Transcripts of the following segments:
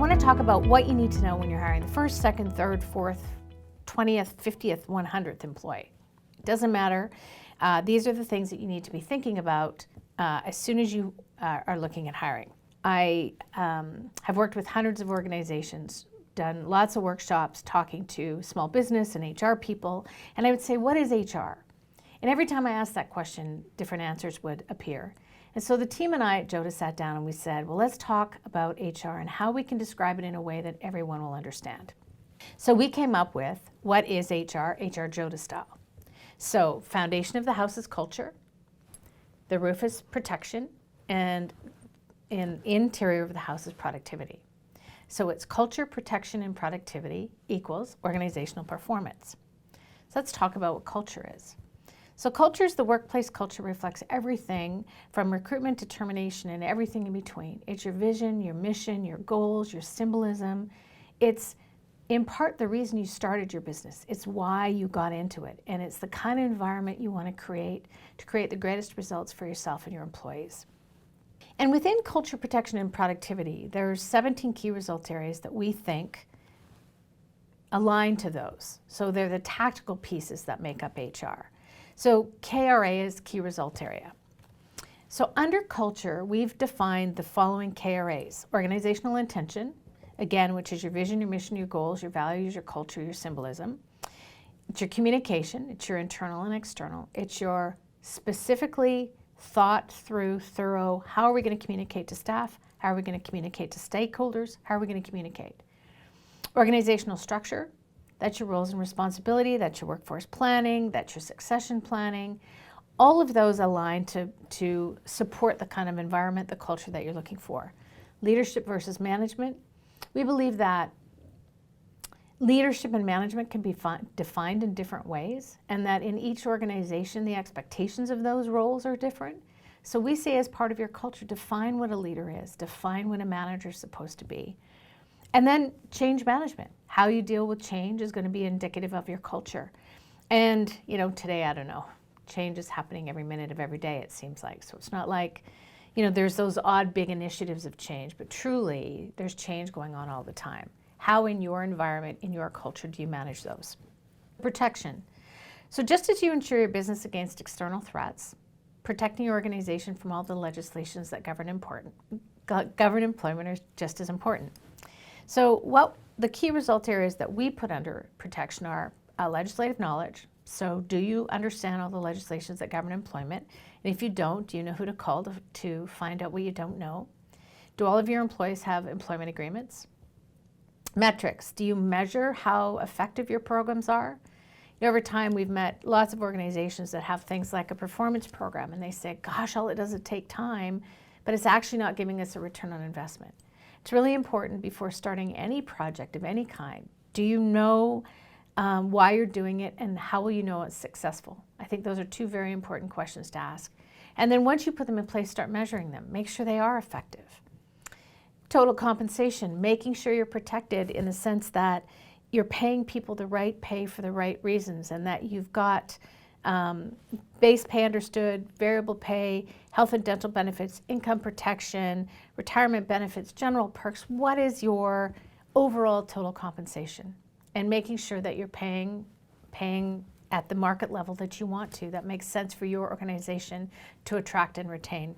want to talk about what you need to know when you're hiring the first, second, third, fourth, 20th, 50th, 100th employee. It doesn't matter. These are the things that you need to be thinking about as soon as you are looking at hiring. I have worked with hundreds of organizations, done lots of workshops talking to small business and HR people, and I would say, what is HR? And every time I asked that question, different answers would appear. And so the team and I at Jouta sat down and we said, well, let's talk about HR and how we can describe it in a way that everyone will understand. So we came up with what is HR Jouta style. So foundation of the house is culture, the roof is protection, and in interior of the house is productivity. So it's culture, protection, and productivity equals organizational performance. So let's talk about what culture is. So culture is the workplace culture reflects everything from recruitment to termination and everything in between. It's your vision, your mission, your goals, your symbolism. It's in part the reason you started your business. It's why you got into it. And it's the kind of environment you want to create the greatest results for yourself and your employees. And within culture, protection, and productivity, there's 17 key result areas that we think align to those. So they're the tactical pieces that make up HR. So KRA is key result area. So under culture, we've defined the following KRAs: organizational intention, again, which is your vision, your mission, your goals, your values, your culture, your symbolism. It's your communication, it's your internal and external. It's your specifically thought through, thorough, how are we going to communicate to staff? How are we going to communicate to stakeholders? How are we going to communicate? Organizational structure, that's your roles and responsibility, that's your workforce planning, that's your succession planning. All of those align to support the kind of environment, the culture that you're looking for. Leadership versus management. We believe that leadership and management can be defined in different ways, and that in each organization, the expectations of those roles are different. So we say as part of your culture, define what a leader is, define what a manager is supposed to be. And then change management. How you deal with change is going to be indicative of your culture. And, you know, today, I don't know, change is happening every minute of every day, it seems like. So it's not like, you know, there's those odd big initiatives of change, but truly there's change going on all the time. How in your environment, in your culture, do you manage those? Protection. So just as you ensure your business against external threats, protecting your organization from all the legislations that govern employment are just as important. So what the key result areas that we put under protection are legislative knowledge. So do you understand all the legislations that govern employment? And if you don't, do you know who to call to find out what you don't know? Do all of your employees have employment agreements? Metrics. Do you measure how effective your programs are? You know, over time, we've met lots of organizations that have things like a performance program, and they say, gosh, all it does is take time, but it's actually not giving us a return on investment. It's really important before starting any project of any kind. Do you know why you're doing it, and how will you know it's successful? I think those are two very important questions to ask. And then once you put them in place, start measuring them. Make sure they are effective. Total compensation, making sure you're protected in the sense that you're paying people the right pay for the right reasons, and that you've got base pay understood, variable pay, health and dental benefits, income protection, retirement benefits, general perks. What is your overall total compensation? And making sure that you're paying at the market level that you want to, that makes sense for your organization to attract and retain.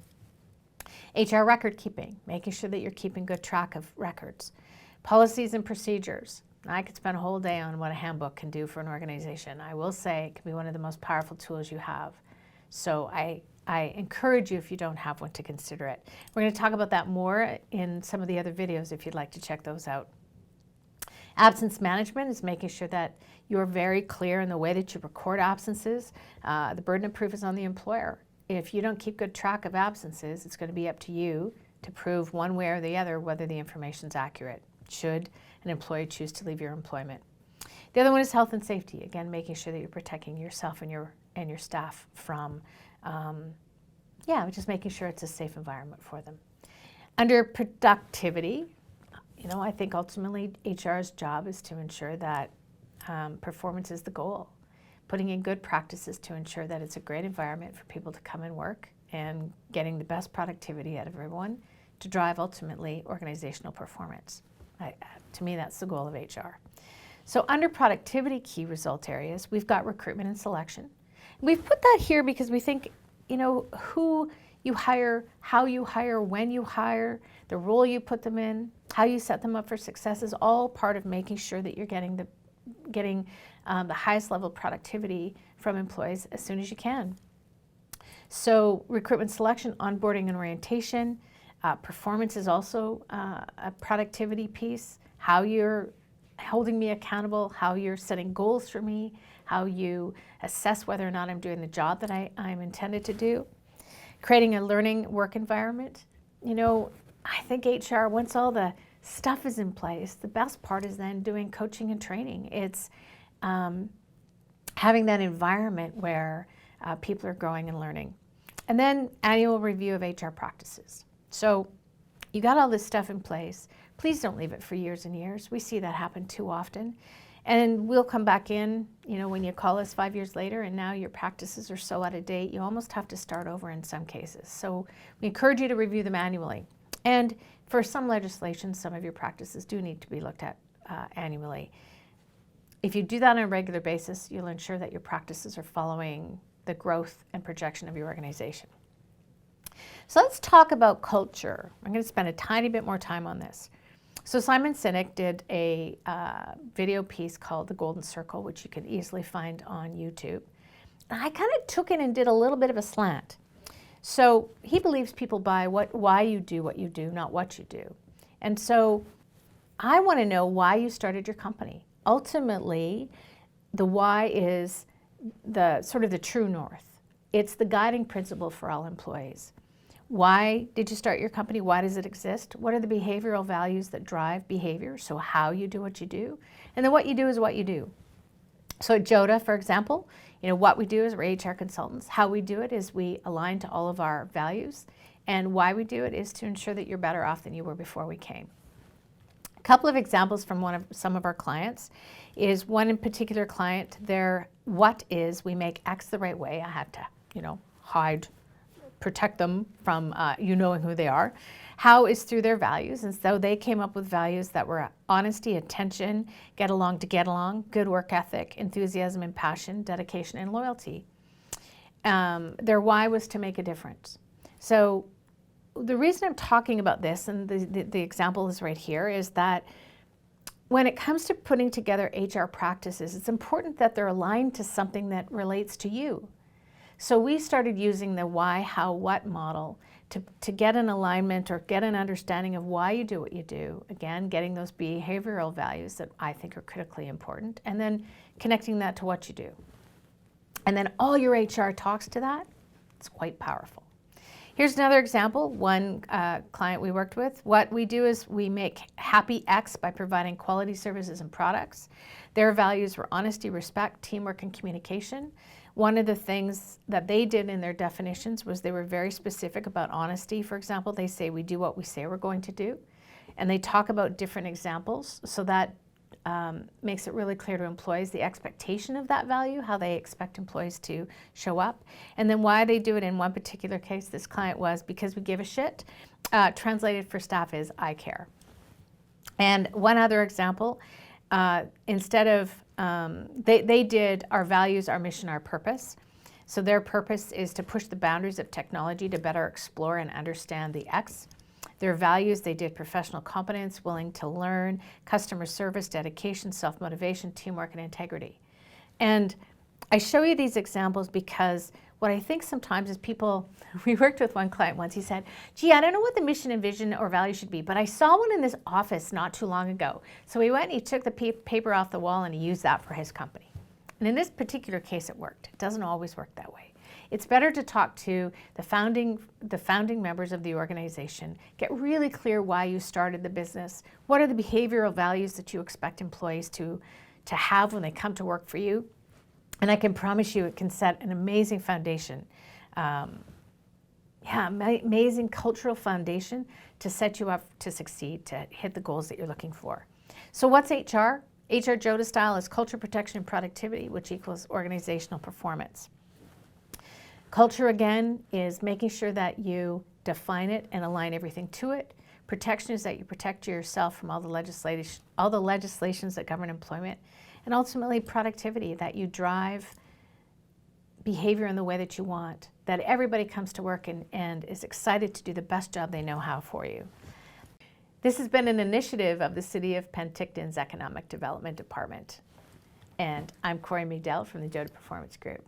HR record keeping, making sure that you're keeping good track of records. Policies and procedures. I could spend a whole day on what a handbook can do for an organization. I will say it can be one of the most powerful tools you have. So I encourage you, if you don't have one, to consider it. We're going to talk about that more in some of the other videos if you'd like to check those out. Absence management is making sure that you're very clear in the way that you record absences. The burden of proof is on the employer. If you don't keep good track of absences, it's going to be up to you to prove one way or the other whether the information is accurate, should an employee choose to leave your employment. The other one is health and safety. Again, making sure that you're protecting yourself and your staff from, just making sure it's a safe environment for them. Under productivity, you know, I think ultimately HR's job is to ensure that performance is the goal. Putting in good practices to ensure that it's a great environment for people to come and work, and getting the best productivity out of everyone to drive ultimately organizational performance. To me, that's the goal of HR. So under productivity key result areas, we've got recruitment and selection. We've put that here because we think, who you hire, how you hire, when you hire, the role you put them in, how you set them up for success is all part of making sure that you're getting the highest level of productivity from employees as soon as you can. So recruitment, selection, onboarding, and orientation. Performance is also a productivity piece. How you're holding me accountable, how you're setting goals for me, how you assess whether or not I'm doing the job that I'm intended to do. Creating a learning work environment. I think HR, once all the stuff is in place, the best part is then doing coaching and training. It's having that environment where people are growing and learning. And then annual review of HR practices. So you got all this stuff in place. Please don't leave it for years and years. We see that happen too often. And we'll come back in, when you call us 5 years later and now your practices are so out of date, you almost have to start over in some cases. So we encourage you to review them annually. And for some legislation, some of your practices do need to be looked at annually. If you do that on a regular basis, you'll ensure that your practices are following the growth and projection of your organization. So let's talk about culture. I'm going to spend a tiny bit more time on this. So Simon Sinek did a video piece called The Golden Circle, which you can easily find on YouTube. And I kind of took it and did a little bit of a slant. So he believes people buy why you do what you do, not what you do. And so I want to know why you started your company. Ultimately, the why is the sort of the true north. It's the guiding principle for all employees. Why did you start your company? Why does it exist? What are the behavioral values that drive behavior? So how you do what you do. And then what you do is what you do. So at Jouta, for example, what we do is we're HR consultants. How we do it is we align to all of our values. And why we do it is to ensure that you're better off than you were before we came. A couple of examples from some of our clients is one in particular client, their what is we make X the right way. I had to, protect them from knowing who they are. How is through their values. And so they came up with values that were honesty, attention, get along to get along, good work ethic, enthusiasm and passion, dedication and loyalty. Their why was to make a difference. So the reason I'm talking about this, and the example is right here, is that when it comes to putting together HR practices, it's important that they're aligned to something that relates to you. So we started using the why, how, what model to get an alignment or get an understanding of why you do what you do. Again, getting those behavioral values that I think are critically important, and then connecting that to what you do. And then all your HR talks to that. It's quite powerful. Here's another example, one client we worked with. What we do is we make happy X by providing quality services and products. Their values were honesty, respect, teamwork, and communication. One of the things that they did in their definitions was they were very specific about honesty. For example, they say we do what we say we're going to do. And they talk about different examples, so that makes it really clear to employees the expectation of that value, how they expect employees to show up. And then why they do it in one particular case, this client was because we give a shit. Translated for staff is I care. And one other example, instead of, they did our values, our mission, our purpose. So their purpose is to push the boundaries of technology to better explore and understand the X. Their values, they did professional competence, willing to learn, customer service, dedication, self-motivation, teamwork, and integrity. And I show you these examples because what I think sometimes is people, we worked with one client once, he said, gee, I don't know what the mission and vision or value should be, but I saw one in this office not too long ago. So he went and he took the paper off the wall and he used that for his company. And in this particular case, it worked. It doesn't always work that way. It's better to talk to the founding members of the organization, get really clear why you started the business, what are the behavioral values that you expect employees to have when they come to work for you. And I can promise you it can set an amazing foundation, amazing cultural foundation to set you up to succeed, to hit the goals that you're looking for. So what's HR? HR Jouta style is culture, protection, and productivity, which equals organizational performance. Culture, again, is making sure that you define it and align everything to it. Protection is that you protect yourself from all the legislations that govern employment, and ultimately productivity, that you drive behavior in the way that you want, that everybody comes to work and is excited to do the best job they know how for you. This has been an initiative of the City of Penticton's Economic Development Department. And I'm Corey McDowell from the Jouta Performance Group.